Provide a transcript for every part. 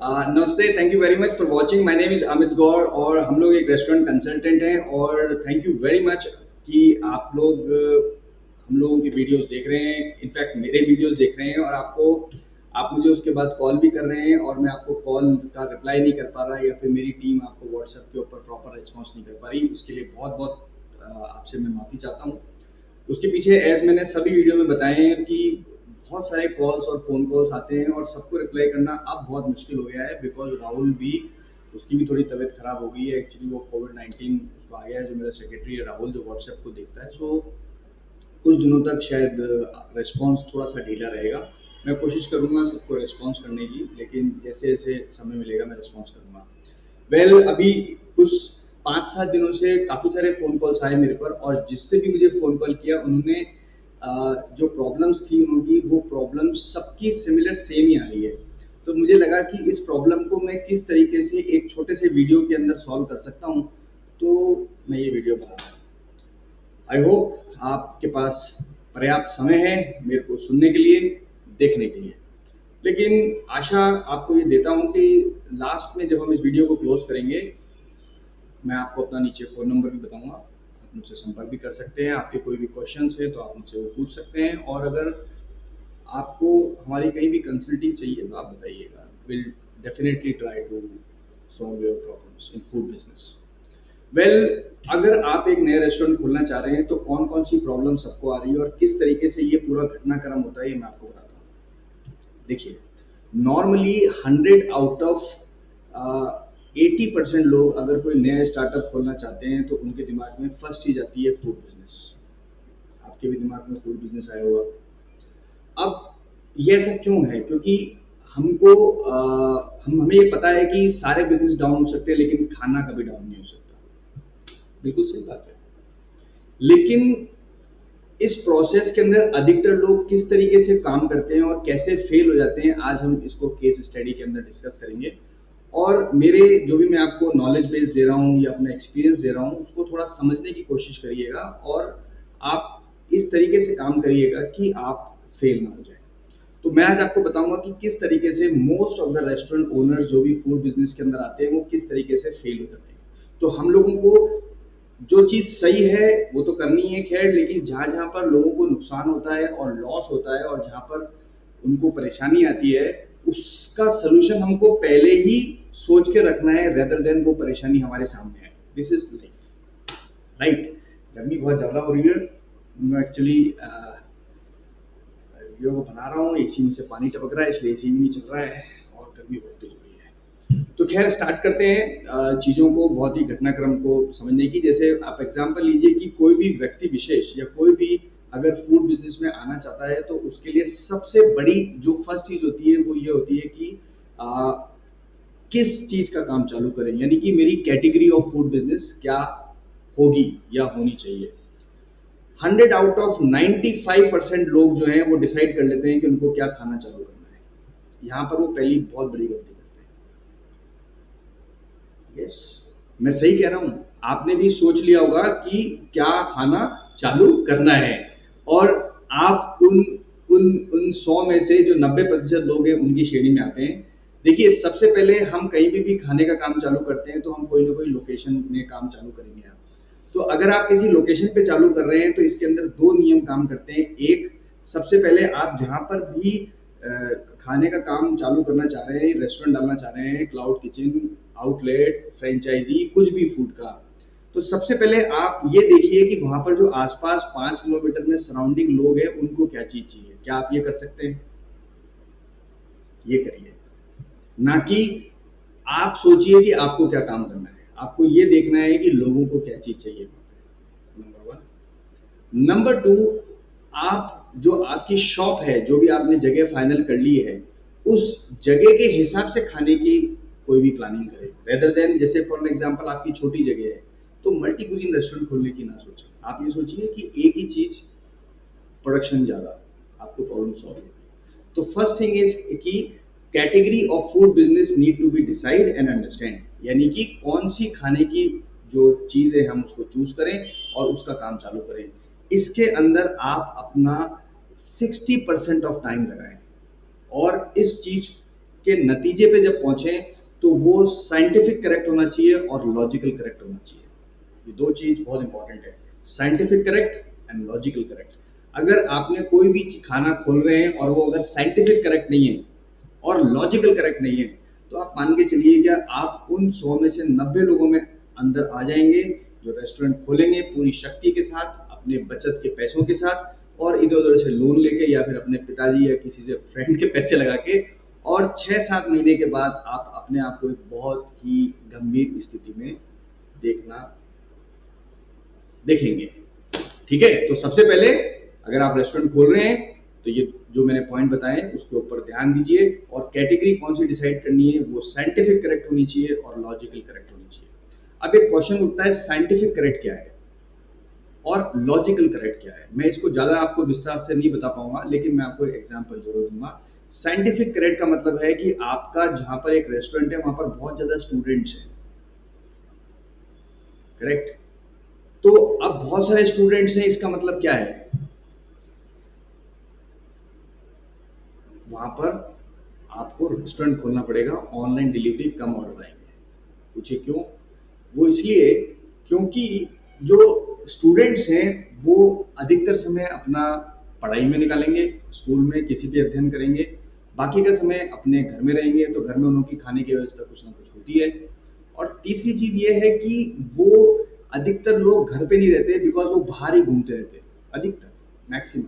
नमस्ते, thank you very much for watching. My name is Amit Gaur और हम लोग एक रेस्टोरेंट कंसल्टेंट हैं और थैंक यू वेरी मच कि आप लोग हम लोगों की वीडियोस देख रहे हैं। इनफैक्ट मेरे वीडियोस देख रहे हैं और आप मुझे उसके बाद कॉल भी कर रहे हैं और मैं आपको कॉल का रिप्लाई नहीं कर पा रहा या फिर मेरी टीम आपको व्हाट्सएप के ऊपर प्रॉपर रिस्पॉन्स नहीं कर पा रही। उसके लिए बहुत बहुत आपसे मैं माफ़ी चाहता हूँ। उसके पीछे एज मैंने सभी वीडियो में बताए हैं कि बहुत सारे कॉल्स और फ़ोन कॉल्स आते हैं और सबको रिप्लाई करना अब बहुत मुश्किल हो गया है बिकॉज़ राहुल भी उसकी भी थोड़ी तबीयत ख़राब हो गई है। एक्चुअली वो कोविड-19 उसको आ गया है। जो मेरा सेक्रेटरी है राहुल, जो व्हाट्सएप को देखता है, सो कुछ दिनों तक शायद रिस्पॉन्स थोड़ा-सा ढीला रहेगा। मैं कोशिश करूँगा सबको रिस्पॉन्स करने की, लेकिन जैसे-जैसे समय मिलेगा मैं रिस्पॉन्स करूँगा। अभी कुछ 5-7 दिनों से काफ़ी सारे फ़ोन कॉल्स आए मेरे पर और जिससे भी मुझे फ़ोन कॉल किया उन्होंने जो प्रॉब्लम्स थी उनकी, वो प्रॉब्लम्स सबकी सिमिलर सेम ही आ रही है। तो मुझे लगा कि इस प्रॉब्लम को मैं किस तरीके से एक छोटे से वीडियो के अंदर सॉल्व कर सकता हूँ, तो मैं ये वीडियो बना रहा हूँ। आई होप आपके पास पर्याप्त समय है मेरे को सुनने के लिए, देखने के लिए। लेकिन आशा आपको ये देता हूँ कि लास्ट में जब हम इस वीडियो को क्लोज़ करेंगे, मैं आपको अपना नीचे फ़ोन नंबर भी बताऊँगा। आप मुझसे संपर्क भी कर सकते हैं। आपके कोई भी क्वेश्चन्स हैं तो आप मुझसे वो पूछ सकते हैं और अगर आपको हमारी कहीं भी कंसल्टिंग चाहिए तो आप बताइएगा। Will definitely try to solve your problems in food business. अगर आप एक नया रेस्टोरेंट खोलना चाह रहे हैं तो कौन-कौन सी प्रॉब्लम सबको आ रही है और किस तरीके से ये पूरा घटनाक्रम होता है, ये मैं आपको बताता हूँ। देखिए, नॉर्मली 100 आउट ऑफ 80% लोग अगर कोई नया स्टार्टअप खोलना चाहते हैं तो उनके दिमाग में फर्स्ट चीज़ आती है फूड बिज़नेस। आपके भी दिमाग में फूड बिज़नेस आया होगा। अब ये ऐसा क्यों है? क्योंकि हमको हमें ये पता है कि सारे बिज़नेस डाउन हो सकते हैं लेकिन खाना कभी डाउन नहीं हो सकता। बिल्कुल सही बात है। लेकिन इस प्रोसेस के अंदर अधिकतर लोग किस तरीके से काम करते हैं और कैसे फेल हो जाते हैं, आज हम इसको केस स्टडी के अंदर डिस्कस करेंगे। और मेरे जो भी मैं आपको नॉलेज बेस दे रहा हूँ या अपना एक्सपीरियंस दे रहा हूँ, उसको थोड़ा समझने की कोशिश करिएगा और आप इस तरीके से काम करिएगा कि आप फेल ना हो जाए। तो मैं आज आपको बताऊंगा कि किस तरीके से most of the restaurant owners जो भी फूड बिजनेस के अंदर आते हैं वो किस तरीके से फेल हो जाते हैं। तो हम लोगों को जो चीज़ सही है वो तो करनी है खैर, लेकिन जहाँ जहाँ पर लोगों को नुकसान होता है और लॉस होता है और जहाँ पर उनको परेशानी आती है, उसका सलूशन हमको पहले ही सोच के रखना है रेदर देन वो परेशानी हमारे सामने है। This is life, right. गर्मी बहुत ज़्यादा हो रही है। मैं एक्चुअली वीडियो को बना रहा हूँ, एसी में से पानी टपक रहा है इसलिए एसी भी नहीं चल रहा है और गर्मी बहुत तेज हो रही है। तो खैर स्टार्ट करते हैं चीज़ों को, बहुत ही घटनाक्रम को समझने की। जैसे आप एग्जांपल लीजिए कि कोई भी व्यक्ति विशेष या कोई भी अगर फूड बिजनेस में आना चाहता है तो उसके लिए सबसे बड़ी जो फर्स्ट चीज़ होती है वो ये होती है कि आ, किस चीज़ का काम चालू करें, यानी कि मेरी कैटेगरी ऑफ फूड बिजनेस क्या होगी या होनी चाहिए। 100 आउट ऑफ 95% लोग जो हैं वो डिसाइड कर लेते हैं कि उनको क्या खाना चालू करना है। यहाँ पर वो पहली बहुत बड़ी गलती करते हैं। यस, मैं सही कह रहा हूँ। आपने भी सोच लिया होगा कि क्या खाना चालू करना है और आप उन उन उन 100 में से जो 90% लोग हैं उनकी श्रेणी में आते हैं। देखिए, सबसे पहले हम कहीं भी खाने का काम चालू करते हैं तो हम कोई ना कोई लोकेशन में काम चालू करेंगे। आप तो अगर आप किसी लोकेशन पे चालू कर रहे हैं तो इसके अंदर दो नियम काम करते हैं। एक, सबसे पहले आप जहाँ पर भी अ, खाने का काम चालू करना चाह रहे हैं, रेस्टोरेंट डालना चाह रहे हैं, क्लाउड किचन, आउटलेट, फ्रेंचाइजी, कुछ भी फूड का, तो सबसे पहले आप ये देखिए कि वहाँ पर जो आसपास 5 किलोमीटर में सराउंडिंग लोग हैं उनको क्या चीज़ चाहिए। क्या आप ये कर सकते हैं? ये करिए। ना कि आप सोचिए कि आपको क्या काम करना है। आपको ये देखना है कि लोगों को क्या चीज़ चाहिए। Number one. नंबर टू, आप जो आपकी शॉप है, जो भी आपने जगह फाइनल कर ली है, उस जगह के हिसाब से खाने की कोई भी प्लानिंग करें रेदर देन, जैसे फॉर एग्जांपल आपकी छोटी जगह है तो मल्टी कुजिन रेस्टोरेंट खोलने की ना सोचें। आप ये सोचिए कि एक ही चीज़ प्रोडक्शन ज़्यादा, आपको प्रॉब्लम सॉल्व होगी। तो फर्स्ट थिंग इज कि category of food business need to be decide and understand, यानी कि कौन सी खाने की जो चीज़ है हम उसको चूज करें और उसका काम चालू करें। इसके अंदर आप अपना 60% ऑफ टाइम लगाएं और इस चीज़ के नतीजे पे जब पहुंचे तो वो साइंटिफिक करेक्ट होना चाहिए और लॉजिकल करेक्ट होना चाहिए। ये दो चीज बहुत इंपॉर्टेंट है, scientific correct and logical correct. अगर आपने कोई भी खाना खोल रहे हैं और वो अगर साइंटिफिक करेक्ट नहीं है और लॉजिकल करेक्ट नहीं है, तो आप मान के चलिए कि आप उन 100 में से 90 लोगों में अंदर आ जाएंगे जो रेस्टोरेंट खोलेंगे पूरी शक्ति के साथ, अपने बचत के पैसों के साथ, और इधर उधर से लोन लेके या फिर अपने पिताजी या किसी से फ्रेंड के पैसे लगा के, और 6-7 महीने के बाद आप अपने आप को एक बहुत ही गंभीर स्थिति में देखेंगे। ठीक है, तो सबसे पहले अगर आप रेस्टोरेंट खोल रहे हैं तो ये जो मैंने पॉइंट बताए उसके ऊपर ध्यान दीजिए, और कैटेगरी कौन सी डिसाइड करनी है वो साइंटिफिक करेक्ट होनी चाहिए और लॉजिकल करेक्ट होनी चाहिए। अब एक क्वेश्चन उठता है, साइंटिफिक करेक्ट क्या है और लॉजिकल करेक्ट क्या है। मैं इसको ज़्यादा आपको विस्तार से नहीं बता पाऊंगा, लेकिन मैं आपको एक एग्जाम्पल जरूर दूंगा। साइंटिफिक करेक्ट का मतलब है कि आपका जहां पर एक रेस्टोरेंट है वहां पर बहुत ज़्यादा स्टूडेंट्स हैं, करेक्ट। तो अब बहुत सारे स्टूडेंट्स हैं, इसका मतलब क्या है, वहां पर आपको रेस्टोरेंट खोलना पड़ेगा, ऑनलाइन डिलीवरी कम ऑर्डर आएंगे। पूछिए क्यों? वो इसलिए क्योंकि जो स्टूडेंट्स हैं वो अधिकतर समय अपना पढ़ाई में निकालेंगे, स्कूल में किसी भी अध्ययन करेंगे, बाकी का समय अपने घर में रहेंगे, तो घर में उनकी खाने की व्यवस्था कुछ ना कुछ होती है। और तीसरी चीज ये है कि वो अधिकतर लोग घर पे नहीं रहते, बिकॉज वो बाहर ही घूमते रहते हैं, अधिकतर मैक्सिमम।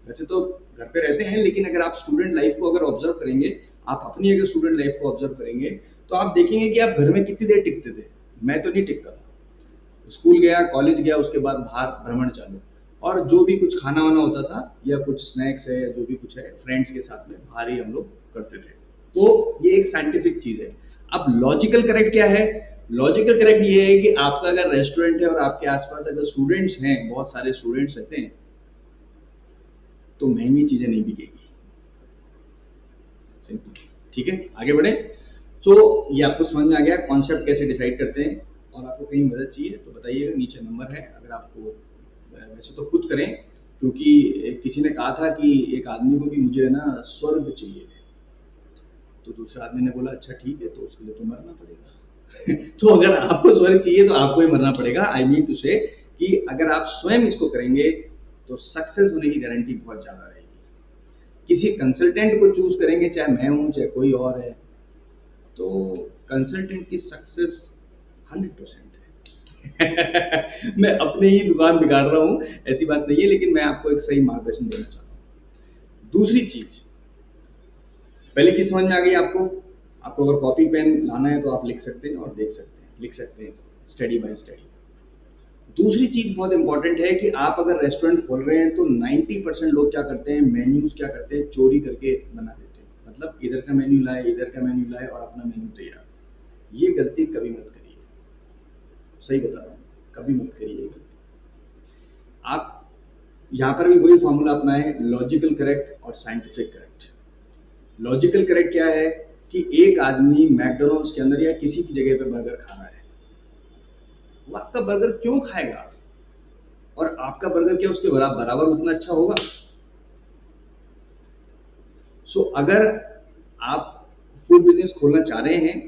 वैसे तो घर पे रहते हैं, लेकिन अगर आप स्टूडेंट लाइफ को अगर ऑब्जर्व करेंगे, आप अपनी अगर स्टूडेंट लाइफ को ऑब्जर्व करेंगे, तो आप देखेंगे कि आप घर में कितनी देर टिकते थे। मैं तो नहीं टिकता था, स्कूल गया, कॉलेज गया, उसके बाद बाहर भ्रमण चालू, और जो भी कुछ खाना वाना होता था या कुछ स्नैक्स है या जो भी कुछ है, फ्रेंड्स के साथ में बाहर ही हम लोग करते थे। तो ये एक साइंटिफिक चीज है। अब लॉजिकल करेक्ट क्या है? लॉजिकल करेक्ट ये है कि आपका अगर रेस्टोरेंट है और आपके आसपास अगर स्टूडेंट्स हैं, बहुत सारे स्टूडेंट्स रहते हैं, तो महंगी चीजें नहीं बिकेगी। ठीक है, आगे बढ़े। तो ये आपको समझ में आ गया कॉन्सेप्ट कैसे डिसाइड करते हैं। और आपको कहीं मदद चाहिए तो बताइएगा, नीचे नंबर है। अगर आपको वैसे तो खुद करें, क्योंकि किसी ने कहा था कि एक आदमी को भी मुझे है ना स्वर्ग चाहिए, तो दूसरे आदमी ने बोला अच्छा ठीक है, तो उसके लिए तो मरना पड़ेगा। तो अगर आपको स्वर्ग चाहिए तो आपको ही मरना पड़ेगा। आई मीन टू से कि अगर आप स्वयं इसको करेंगे तो सक्सेस होने की गारंटी बहुत ज़्यादा रहेगी। किसी कंसल्टेंट को चूज करेंगे, चाहे मैं हूँ चाहे कोई और है, तो कंसल्टेंट की सक्सेस 100% है। मैं अपने ही दुकान बिगाड़ रहा हूँ, ऐसी बात नहीं है, लेकिन मैं आपको एक सही मार्गदर्शन देना चाहता हूँ। दूसरी चीज, पहले की समझ में आ गई आपको? आपको अगर कॉपी पेन लाना है तो आप लिख सकते हैं और देख सकते हैं, लिख सकते हैं स्टडी बाय स्टडी। दूसरी चीज बहुत इंपॉर्टेंट है कि आप अगर रेस्टोरेंट खोल रहे हैं तो 90% लोग क्या करते हैं, मेन्यूज क्या करते हैं, चोरी करके बना देते हैं। मतलब इधर का मेन्यू लाए, इधर का मेन्यू लाए और अपना मेन्यू तैयार। ये गलती कभी मत करिए, सही बता रहा हूँ, कभी मत करिए ये गलती। आप यहाँ पर भी वही फॉर्मूला अपनाएं, लॉजिकल करेक्ट और साइंटिफिक करेक्ट। लॉजिकल करेक्ट क्या है कि एक आदमी मैकडोनल्ड्स के अंदर या किसी की जगह पे बर्गर खा रहा है, वो आपका बर्गर क्यों खाएगा? और आपका बर्गर क्या उसके बराबर उतना अच्छा होगा? सो अगर आप फूड बिजनेस खोलना चाह रहे हैं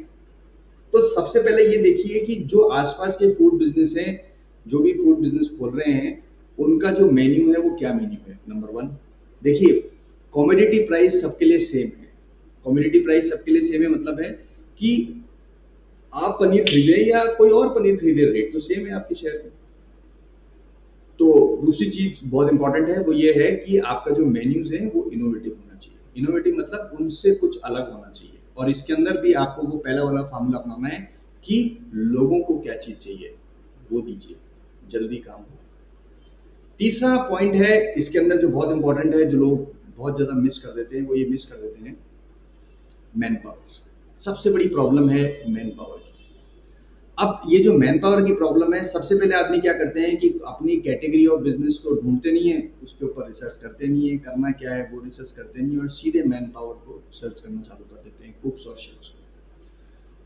तो सबसे पहले ये देखिए कि जो आसपास के फूड बिजनेस हैं, जो भी फूड बिजनेस खोल रहे हैं, उनका जो मेन्यू है वो क्या मेन्यू है। नंबर 1 देखिए, कॉमोडिटी प्राइस सबके लिए सेम है। कॉमोडिटी प्राइस सबके लिए सेम है मतलब है कि आप पनीर खरीदे या कोई और पनीर खरीदे, रेट तो सेम है आपके शहर में। तो दूसरी चीज बहुत इंपॉर्टेंट है, वो ये है कि आपका जो मेन्यूज है वो इनोवेटिव होना चाहिए। इनोवेटिव मतलब उनसे कुछ अलग होना चाहिए, और इसके अंदर भी आपको वो पहला वाला फार्मूला अपनाना है कि लोगों को क्या चीज चाहिए वो दीजिए, जल्दी काम हो। तीसरा पॉइंट है इसके अंदर जो बहुत इंपॉर्टेंट है, जो लोग बहुत ज्यादा मिस कर देते हैं, वो ये मिस कर देते हैं मैन पावर। सबसे बड़ी प्रॉब्लम है मैन पावर। अब ये जो मैन पावर की प्रॉब्लम है, सबसे पहले आदमी क्या करते हैं कि अपनी कैटेगरी ऑफ बिजनेस को ढूंढते नहीं है, उसके ऊपर रिसर्च करते नहीं है, करना क्या है वो रिसर्च करते नहीं है, और सीधे मैन पावर को सर्च करना चालू कर देते हैं, कुक्स और शेफ्स को।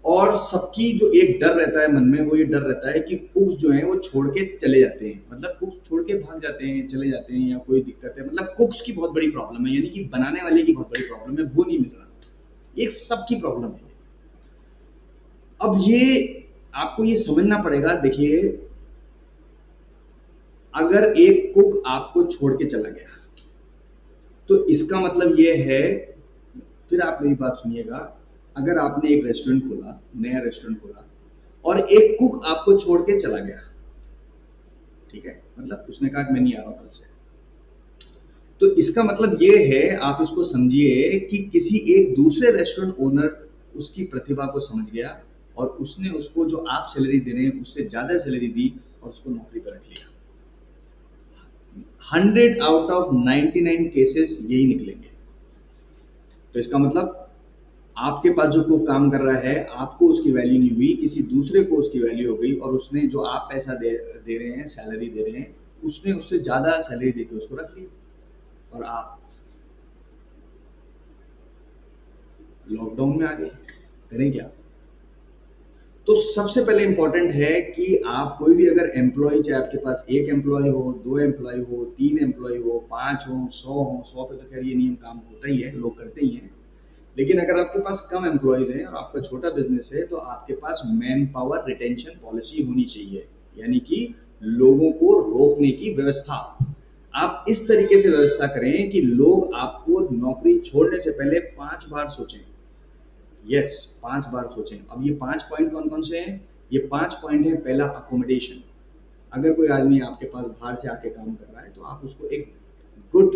और सबकी जो एक डर रहता है मन में, वो ये डर रहता है कि कुक्स जो है वो छोड़ के चले जाते हैं, मतलब कुक्स छोड़ के भाग जाते हैं, चले जाते हैं, या कोई दिक्कत है, मतलब कुक्स की बहुत बड़ी प्रॉब्लम है, यानी कि बनाने वाले की बहुत बड़ी प्रॉब्लम है, वो नहीं मिल रहा। ये सबकी प्रॉब्लम है। अब ये आपको ये समझना पड़ेगा। देखिए, अगर एक कुक आपको छोड़ के चला गया तो इसका मतलब ये है, फिर आप मेरी बात सुनिएगा, अगर आपने एक रेस्टोरेंट खोला, नया रेस्टोरेंट खोला, और एक कुक आपको छोड़ के चला गया, ठीक है, मतलब उसने कहा कि मैं नहीं आ रहा हूं कल से, तो इसका मतलब ये है, आप इसको समझिए कि किसी एक दूसरे रेस्टोरेंट ओनर उसकी प्रतिभा को समझ गया और उसने उसको जो आप सैलरी दे रहे हैं उससे ज्यादा सैलरी दी और उसको नौकरी पर रख लिया। 100 आउट ऑफ 99 केसेस यही निकलेंगे। तो इसका मतलब आपके पास जो कोई काम कर रहा है, आपको उसकी वैल्यू नहीं हुई, किसी दूसरे को उसकी वैल्यू हो गई, और उसने जो आप पैसा दे रहे हैं, सैलरी दे रहे हैं, उसने उससे ज्यादा सैलरी देकर उसको रख लिया, और आप लॉकडाउन में आ गए। करें क्या? तो सबसे पहले इंपॉर्टेंट है कि आप कोई भी अगर एम्प्लॉय, चाहे आपके पास एक एम्प्लॉय हो, 2 एम्प्लॉय हो, 3 एम्प्लॉय हो, 5 हो, 100 हो, 100 पे तो खैर ये नियम काम होता ही है, लोग करते ही हैं। लेकिन अगर आपके पास कम एम्प्लॉयज हैं और आपका छोटा बिजनेस है, तो आपके पास मैन पावर रिटेंशन पॉलिसी होनी चाहिए, यानी कि लोगों को रोकने की व्यवस्था। आप इस तरीके से व्यवस्था करें कि लोग आपको नौकरी छोड़ने से पहले 5 बार सोचें। यस, 5 बार सोचें। अब ये 5 पॉइंट कौन कौन से हैं? ये 5 पॉइंट है। पहला, अकोमोडेशन। अगर कोई आदमी आपके पास बाहर से आके काम कर रहा है तो आप उसको एक गुड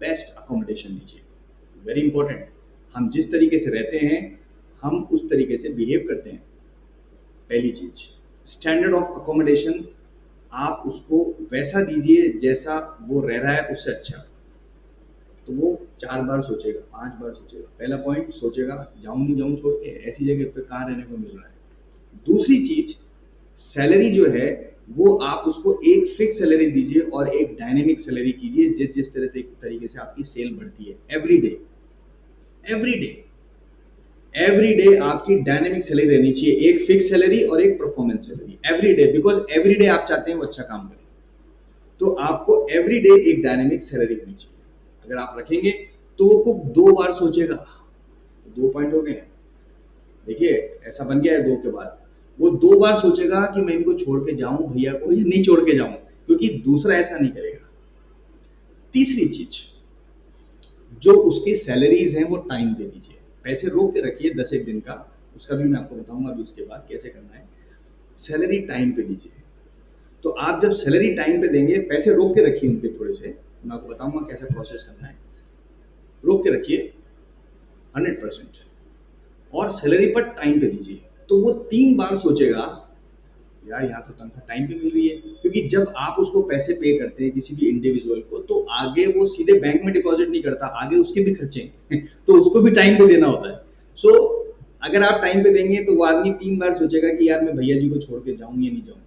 बेस्ट अकोमोडेशन दीजिए। Very important. हम जिस तरीके से रहते हैं, हम उस तरीके से बिहेव करते हैं। पहली चीज, स्टैंडर्ड ऑफ अकोमोडेशन, आप उसको वैसा दीजिए जैसा वो रह रहा है, उससे अच्छा। तो वो 4 बार सोचेगा, 5 बार सोचेगा। पहला पॉइंट, सोचेगा जाऊं नहीं जाऊं छोड़ के, ऐसी जगह पे कहाँ रहने को मिल रहा है। दूसरी चीज, सैलरी जो है वो आप उसको एक फिक्स सैलरी दीजिए और एक डायनेमिक सैलरी कीजिए, जिस जिस तरीके से आपकी सेल बढ़ती है। Every day, every day, every day आपकी डायनेमिक सैलरी रहनी चाहिए, एक फिक्स सैलरी और एक performance salary. Every day, because every day आप चाहते हैं वो अच्छा काम करे, तो आपको एवरी डे एक डायनेमिक सैलरी होनी चाहिए। अगर आप रखेंगे तो वो खूब 2 बार सोचेगा। 2 पॉइंट हो गए। देखिए, ऐसा बन गया है 2 के बाद, वो 2 बार सोचेगा कि मैं इनको छोड़ के जाऊं भैया को या नहीं छोड़ के जाऊं, क्योंकि दूसरा ऐसा नहीं करेगा। तीसरी चीज, जो उसकी सैलरीज हैं वो टाइम दे दीजिए। पैसे रोक के रखिए 10 एक दिन का, उसका भी मैं आपको बताऊंगा अभी उसके बाद कैसे करना है। सैलरी टाइम पे दीजिए। तो आप जब सैलरी टाइम पे देंगे, पैसे रोक के रखिए उनके थोड़े से, मैं आपको बताऊंगा कैसे प्रोसेस करना है। रोक के रखिए 100%, और सैलरी पर टाइम पे दीजिए। तो वो 3 बार सोचेगा, यार यहाँ तो तनख्वाह टाइम पे मिल रही है, क्योंकि जब आप उसको पैसे पे करते हैं किसी भी इंडिविजुअल को, तो आगे वो सीधे बैंक में डिपॉजिट नहीं करता, आगे उसके भी खर्चे हैं तो उसको भी टाइम पे देना होता है। सो अगर आप टाइम पे देंगे तो वो आदमी 3 बार सोचेगा कि यार मैं भैया जी को छोड़ के जाऊं या नहीं जाऊं,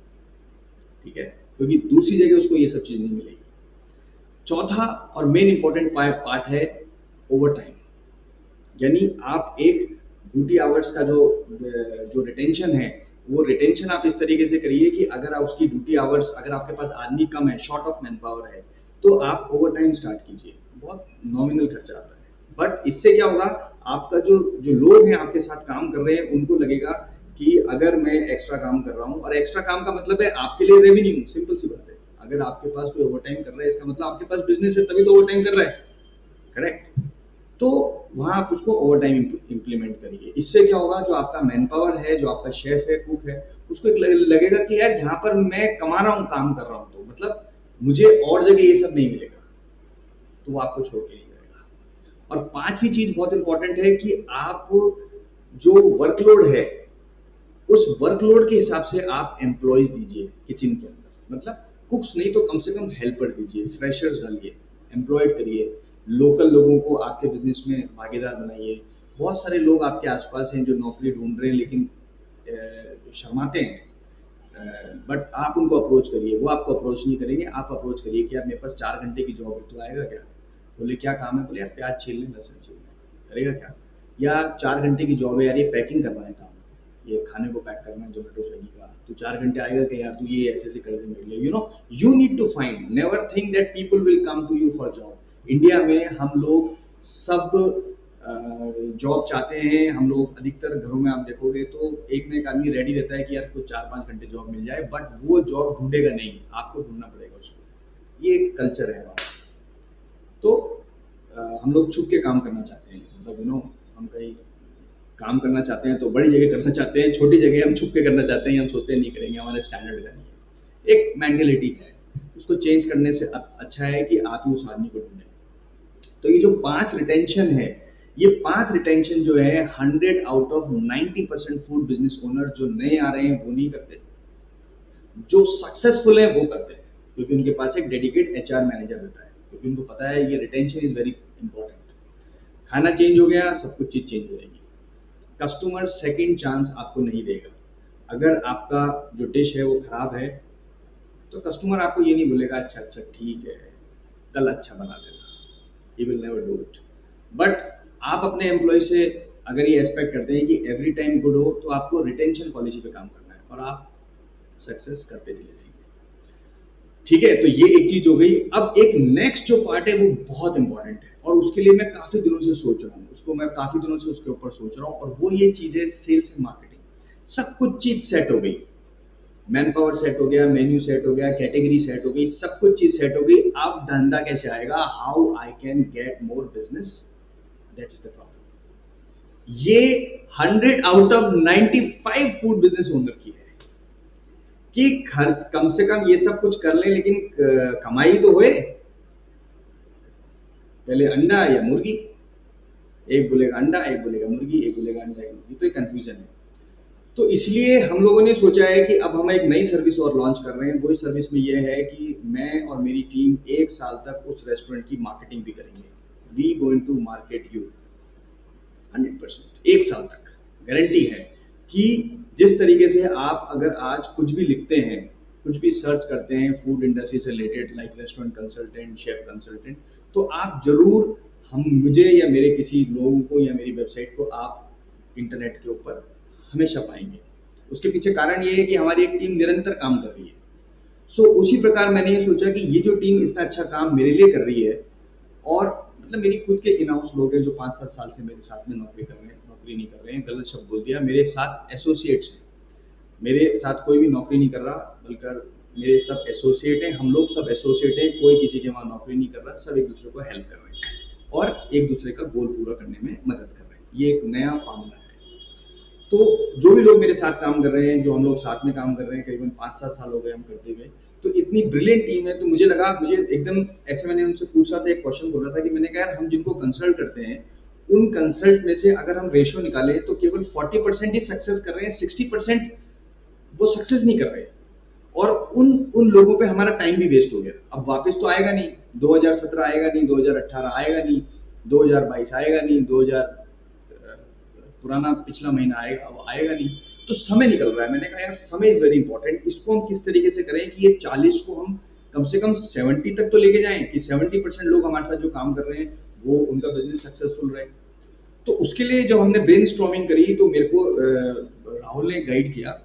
ठीक है, क्योंकि दूसरी जगह उसको ये सब चीज नहीं मिलेगी। चौथा और मेन इंपॉर्टेंट पार्ट है ओवर टाइम। यानी आप एक ड्यूटी आवर्स का जो जो रिटेंशन है, वो रिटेंशन आप इस तरीके से करिए कि अगर आप उसकी ड्यूटी आवर्स, अगर आपके पास आदमी कम है, शॉर्ट ऑफ मैन पावर है, तो आप ओवर टाइम स्टार्ट कीजिए। बहुत नॉमिनल खर्चा आता है, बट इससे क्या होगा, आपका जो जो लोग हैं आपके साथ काम कर रहे हैं, उनको लगेगा कि अगर मैं एक्स्ट्रा काम कर रहा हूँ, और एक्स्ट्रा काम का मतलब है आपके लिए रेवेन्यू। सिंपल सी बात है, अगर आपके पास कोई ओवर टाइम कर रहा है, इसका मतलब आपके पास बिजनेस है, तभी तो ओवर टाइम कर रहा है। करेक्ट? तो वहां आप उसको ओवर टाइम इम्प्लीमेंट करिए। इससे क्या होगा, जो आपका मैन पावर है, जो आपका शेफ है, कुक है, उसको एक लगेगा कि यार यहाँ पर मैं कमा रहा हूँ, काम कर रहा हूँ, तो मतलब मुझे और जगह ये सब नहीं मिलेगा, तो वो आपको छोड़ के नहीं जाएगा। और 5वीं चीज बहुत इंपॉर्टेंट है कि आप जो वर्कलोड है, उस वर्कलोड के हिसाब से आप एम्प्लॉयज दीजिए किचन के अंदर। मतलब कुक्स नहीं तो कम से कम हेल्पर दीजिए, फ्रेशर्स डालिए, एम्प्लॉयड करिए, लोकल लोगों को आपके बिजनेस में भागीदार बनाइए। बहुत सारे लोग आपके आसपास हैं जो नौकरी ढूंढ रहे हैं, लेकिन शर्माते हैं, बट आप उनको अप्रोच करिए। वो आपको अप्रोच नहीं करेंगे, आप अप्रोच करिए कि यार मेरे पास 4 घंटे की जॉब है, तो आएगा क्या? बोले क्या काम है? बोले यार प्याज छील लें, लहसुन छील लें, करेगा क्या? या 4 घंटे की जॉब है यार, ये पैकिंग करना है काम, ये खाने को पैक करना है जोमेटो स्विगी का, तो 4 घंटे आएगा कि यार तू ये ऐसे ऐसे कर दे मेरे लिए। You need to find, never think that people will come to you for job. India में हम लोग सब जॉब चाहते हैं। हम लोग अधिकतर घरों में आप देखोगे तो एक ना एक आदमी रेडी रहता है कि यार कुछ 4-5 घंटे जॉब मिल जाए, बट वो जॉब ढूंढेगा नहीं, आपको ढूंढना पड़ेगा उसको। ये एक कल्चर है हमारा। तो हम लोग छुप के काम करना चाहते हैं, मतलब हम कहीं काम करना चाहते हैं तो बड़ी जगह करना चाहते हैं, छोटी जगह हम छुप के करना चाहते हैं, हम सोचते नहीं करेंगे, हमारे स्टैंडर्ड का नहीं है। एक मेंटेलिटी है, उसको चेंज करने से अच्छा है कि आप ही उस आदमी को ढूंढें। तो ये जो 5 रिटेंशन है, ये 5 रिटेंशन जो है 100 out of 90% food business owner जो नए आ रहे हैं वो नहीं करते, जो सक्सेसफुल है वो करते हैं, क्योंकि उनके पास एक डेडिकेट एचआर मैनेजर होता है, क्योंकि उनको पता है ये रिटेंशन इज वेरी इंपॉर्टेंट। खाना चेंज हो गया, सब कुछ चीज चेंज हो जाएगी। कस्टमर सेकंड चांस आपको नहीं देगा। अगर आपका जो डिश है वो खराब है तो कस्टमर आपको ये नहीं बोलेगा अच्छा अच्छा ठीक है कल अच्छा बना देना, he will never do it. But आप अपने एम्प्लॉय से अगर ये एक्सपेक्ट करते हैं कि एवरी टाइम गुड हो, तो आपको रिटेंशन पॉलिसी पे काम करना है और आप सक्सेस करते चले जाएंगे। ठीक है, तो ये एक चीज हो गई। अब एक नेक्स्ट जो पार्ट है वो बहुत इंपॉर्टेंट है और उसके लिए मैं काफी दिनों से सोच रहा हूँ, मैं काफी दिनों से उसके ऊपर सोच रहा हूँ, और वो ये चीज है सेल्स एंड मार्केटिंग। सब कुछ चीज सेट हो गई, मैन पावर सेट हो गया, मेन्यू सेट हो गया, कैटेगरी सेट हो गई, सब कुछ चीज सेट हो गई। अब धंधा कैसे आएगा, how I can get more business, that is the problem. ये 100 out of 95 food business owner की है कि कम से कम ये सब कुछ कर लें, लेकिन कमाई तो होए। पहले अंडा या मुर्गी, एक बोलेगा अंडा, एक बोलेगा मुर्गी, एक बोलेगा अंडा, एक मुर्गी, तो ये कंफ्यूजन है। तो इसलिए हम लोगों ने सोचा है कि अब हम एक नई सर्विस और लॉन्च कर रहे हैं। वही सर्विस में ये है कि मैं और मेरी टीम 1 साल तक उस रेस्टोरेंट की मार्केटिंग भी करेंगे। We going to market you 100%, 1 साल तक गारंटी है कि जिस तरीके से आप अगर आज कुछ भी लिखते हैं, कुछ भी सर्च करते हैं फूड इंडस्ट्री से related, like restaurant consultant, chef consultant, तो आप जरूर मुझे या मेरे किसी लोगों को या मेरी वेबसाइट को आप इंटरनेट के ऊपर हमेशा पाएंगे। उसके पीछे कारण ये है कि हमारी एक टीम निरंतर काम कर रही है। सो उसी प्रकार मैंने ये सोचा कि ये जो टीम इतना अच्छा काम मेरे लिए कर रही है, और मतलब मेरी खुद के इन हाउस लोग हैं जो 5-7 साल से मेरे साथ में नौकरी कर रहे हैं, नौकरी नहीं कर रहे हैं, गलत शब्द बोल दिया, मेरे साथ एसोसिएट्स हैं। मेरे साथ कोई भी नौकरी नहीं कर रहा, बल्कि मेरे सब एसोसिएट हैं, हम लोग सब एसोसिएट हैं, कोई किसी के वहाँ नौकरी नहीं कर रहा, सब एक दूसरे को हेल्प कर रहे हैं और एक दूसरे का गोल पूरा करने में मदद कर रहे हैं। ये एक नया फॉर्मूला है। तो जो भी लोग मेरे साथ काम कर रहे हैं, जो हम लोग साथ में काम कर रहे हैं, करीबन 5-7 साल हो गए हम करते हुए, तो इतनी ब्रिलियंट टीम है। तो मुझे लगा, मुझे एकदम ऐसे, मैंने उनसे पूछा था, एक क्वेश्चन बोला था कि मैंने कहा यार हम जिनको कंसल्ट करते हैं, उन कंसल्ट में से अगर हम रेशियो निकालें तो केवल 40% ही सक्सेस कर रहे हैं, 60% वो सक्सेस नहीं कर रहे हैं, और उन लोगों पे हमारा टाइम भी वेस्ट हो गया। अब वापस तो आएगा नहीं, 2017 आएगा नहीं, 2018 आएगा नहीं, 2022 आएगा नहीं, 2000 पुराना पिछला महीना आएगा, अब आएगा नहीं, तो समय निकल रहा है। मैंने कहा यार समय इज वेरी इंपॉर्टेंट, इसको हम किस तरीके से करें कि ये 40 को हम कम से कम 70 तक तो लेके जाएं, कि 70% लोग हमारे साथ जो काम कर रहे हैं वो उनका बिजनेस सक्सेसफुल रहे। तो उसके लिए जब हमने ब्रेनस्टॉर्मिंग करी तो मेरे को राहुल ने गाइड किया,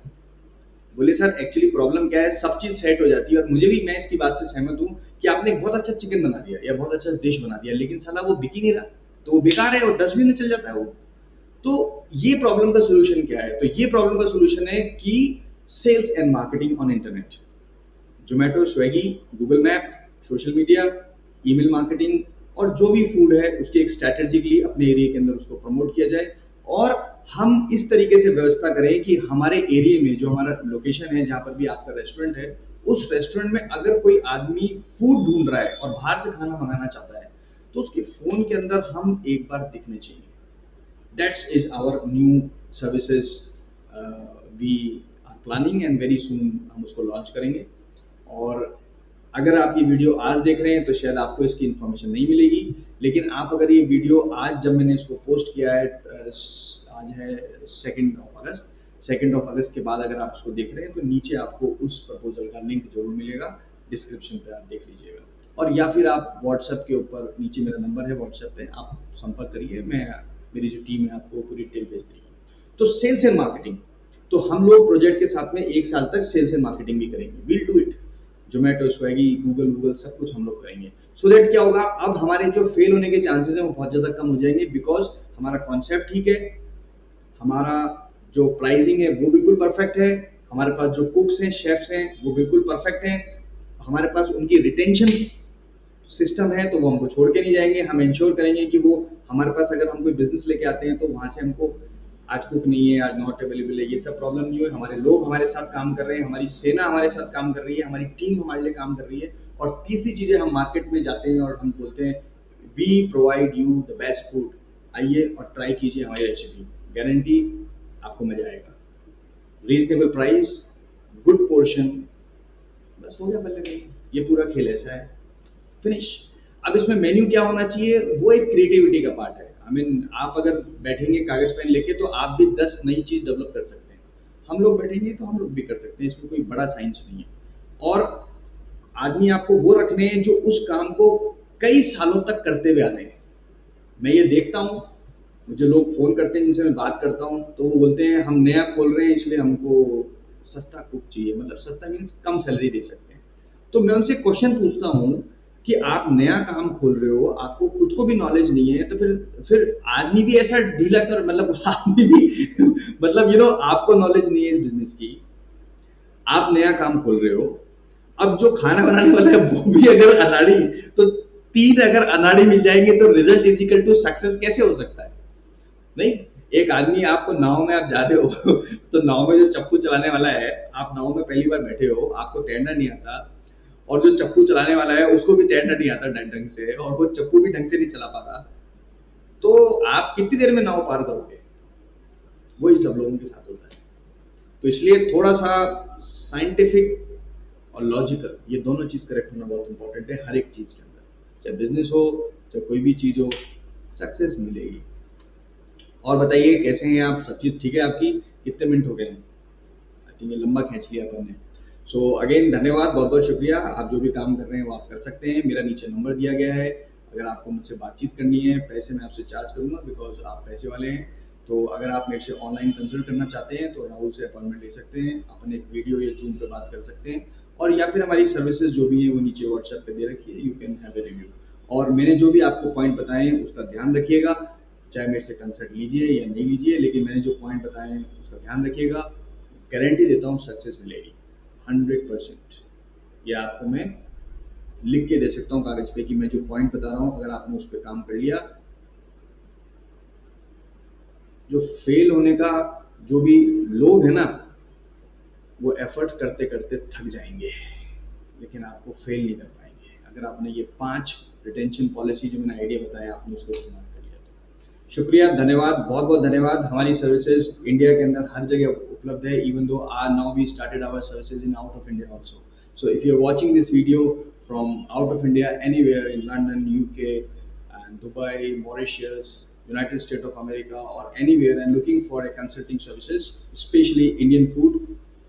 बोले सर एक्चुअली प्रॉब्लम क्या है, सब चीज सेट हो जाती है, और मुझे भी, मैं इसकी बात से सहमत हूँ कि आपने एक बहुत अच्छा चिकन बना दिया या बहुत अच्छा डिश बना दिया, लेकिन साला वो बिक ही नहीं रहा, तो वो बेकार है और डस्टबिन में चल जाता है वो। तो ये प्रॉब्लम का सोल्यूशन क्या है? तो ये प्रॉब्लम का सोल्यूशन है कि sales and marketing on internet, Zomato, Swiggy, Google map, social media, email marketing, और जो भी फूड है उसके एक स्ट्रैटेजिकली अपने एरिया के अंदर उसको प्रमोट किया जाए, और हम इस तरीके से व्यवस्था करें कि हमारे एरिया में जो हमारा लोकेशन है, जहाँ पर भी आपका रेस्टोरेंट है, उस रेस्टोरेंट में अगर कोई आदमी फूड ढूंढ रहा है और बाहर से खाना मंगाना चाहता है, तो उसके फोन के अंदर हम एक बार दिखने चाहिए। That is our new services we are planning and very soon हम उसको लॉन्च करेंगे। और अगर आप ये वीडियो आज देख रहे हैं तो शायद आपको इसकी इन्फॉर्मेशन नहीं मिलेगी, लेकिन आप अगर ये वीडियो आज, जब मैंने इसको पोस्ट किया है, आज है 2 अगस्त, 2 अगस्त के बाद अगर आप इसको देख रहे हैं तो नीचे आपको उस प्रपोजल का लिंक जरूर मिलेगा, डिस्क्रिप्शन पे आप देख लीजिएगा, और या फिर आप व्हाट्सएप के ऊपर, नीचे मेरा नंबर है व्हाट्सएप पे, आप संपर्क करिए, मेरी जो टीम है आपको पूरी डिटेल भेज देगी। तो सेल्स एंड मार्केटिंग, तो हम लोग प्रोजेक्ट के साथ में 1 साल तक सेल्स एंड मार्केटिंग भी करेंगे, will do it, Zomato, Swiggy, Google सब कुछ हम लोग करेंगे। सो दैट क्या होगा, अब हमारे जो फेल होने के चांसेस हैं वो बहुत ज़्यादा कम हो जाएंगे, बिकॉज हमारा कॉन्सेप्ट ठीक है, हमारा जो प्राइसिंग है वो बिल्कुल परफेक्ट है, हमारे पास जो कुक्स हैं, शेफ्स हैं, वो बिल्कुल परफेक्ट हैं, हमारे पास उनकी रिटेंशन सिस्टम है, तो वो हमको छोड़ के नहीं जाएंगे। हम इंश्योर करेंगे कि वो हमारे पास अगर हम कोई बिजनेस लेके आते हैं तो वहाँ से हमको आज कुक नहीं है, आज नॉट अवेलेबल है, ये सब प्रॉब्लम नहीं हो। हमारे लोग हमारे साथ काम कर रहे हैं, हमारी सेना हमारे साथ काम कर रही है, हमारी टीम हमारे लिए काम कर रही है। और तीसरी चीज़ है, हम मार्केट में जाते हैं और हम बोलते हैं we provide you the best food, आइए और ट्राई कीजिए हमारी रेसिपी, गारंटी आपको मजा आएगा, रीजनेबल प्राइस, गुड पोर्शन, बस हो गया बल्ले भाई। ये पूरा खेल ऐसा है, फिनिश। अब इसमें मेन्यू क्या होना चाहिए, वो एक क्रिएटिविटी का पार्ट है। आई मीन आप अगर बैठेंगे कागज पेन लेके तो आप भी 10 नई चीज डेवलप कर सकते हैं, हम लोग बैठेंगे तो हम लोग भी कर सकते हैं, इसमें कोई बड़ा साइंस नहीं है। और आदमी आपको वो रखने हैं जो उस काम को कई सालों तक करते हुए आते हैं। मैं ये देखता हूँ, मुझे लोग फ़ोन करते हैं जिनसे मैं बात करता हूँ, तो वो बोलते हैं हम नया खोल रहे हैं इसलिए हमको सस्ता कुक चाहिए, मतलब सस्ता मीन्स कम सैलरी दे सकते हैं। तो मैं उनसे क्वेश्चन पूछता हूँ कि आप नया काम खोल रहे हो, आपको खुद को भी नॉलेज नहीं है, तो फिर आदमी भी ऐसा ढीला कर, मतलब आदमी भी मतलब आपको नॉलेज नहीं है इस बिजनेस की, आप नया काम खोल रहे हो, अब जो खाना बनाने वाला है वो भी अगर अनाड़ी, तो 3 अगर अनाड़ी मिल जाएंगे तो result is equal to success कैसे हो सकता है? नहीं, एक आदमी, आपको नाव में आप जा रहे हो तो नाव में जो चप्पू चलाने वाला है, आप नाव में पहली बार बैठे हो, आपको तैरना नहीं आता, और जो चप्पू चलाने वाला है उसको भी तैरना नहीं आता ढंग से, और वो चप्पू भी ढंग से नहीं चला पाता, तो आप कितनी देर में नाव पार करोगे? वही सब लोगों के साथ होता है। तो इसलिए थोड़ा सा साइंटिफिक और लॉजिकल, ये दोनों चीज़ करेक्ट होना बहुत इंपॉर्टेंट है हर एक चीज़ के अंदर, चाहे बिजनेस हो, चाहे कोई भी चीज़ हो, सक्सेस मिलेगी। और बताइए कैसे हैं आप, सब चीज़ ठीक है आपकी? कितने मिनट हो गए हैं? आई थिंक ये लंबा खींच लिया अपन ने। सो अगेन धन्यवाद, बहुत बहुत शुक्रिया। आप जो भी काम कर रहे हैं वो आप कर सकते हैं, मेरा नीचे नंबर दिया गया है, अगर आपको मुझसे बातचीत करनी है, पैसे मैं आपसे चार्ज करूँगा बिकॉज आप पैसे वाले हैं। तो अगर आप मेरे से ऑनलाइन कंसल्ट करना चाहते हैं तो राहुल से अपॉइंटमेंट ले सकते हैं, अपन एक वीडियो या जूम पे बात कर सकते हैं, और या फिर हमारी सर्विसेज जो भी है वो नीचे व्हाट्सएप पे दे रखी है, you can have a review. और मैंने जो भी आपको पॉइंट बताए हैं उसका ध्यान रखिएगा, चाहे मेरे से कंसल्ट लीजिए या नहीं लीजिए, लेकिन मैंने जो पॉइंट बताए हैं उसका ध्यान रखिएगा, गारंटी देता हूँ सक्सेस मिलेगी 100%। ये आपको मैं लिख के दे सकता हूँ कागज पे कि मैं जो पॉइंट बता रहा हूँ अगर आपने उस पर काम कर लिया, जो फेल होने का जो भी लोग है ना, वो एफर्ट करते करते थक जाएंगे, लेकिन आपको फेल नहीं कर पाएंगे अगर आपने ये 5 रिटेंशन पॉलिसी जो मैंने आइडिया बताया आपने उसको इस्तेमाल कर लिया तो। शुक्रिया, धन्यवाद, बहुत बहुत धन्यवाद। हमारी सर्विसेज इंडिया के अंदर हर जगह उपलब्ध है, even though now we started our services in out of India also. So if you are watching this video from out of India, anywhere in London, UK, and Dubai, Mauritius, United States of America, or anywhere and looking for a consulting services, especially Indian food,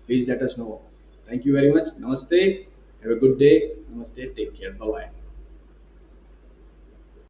please let us know. Thank you very much. Namaste. Have a good day. Namaste. Take care. Bye bye.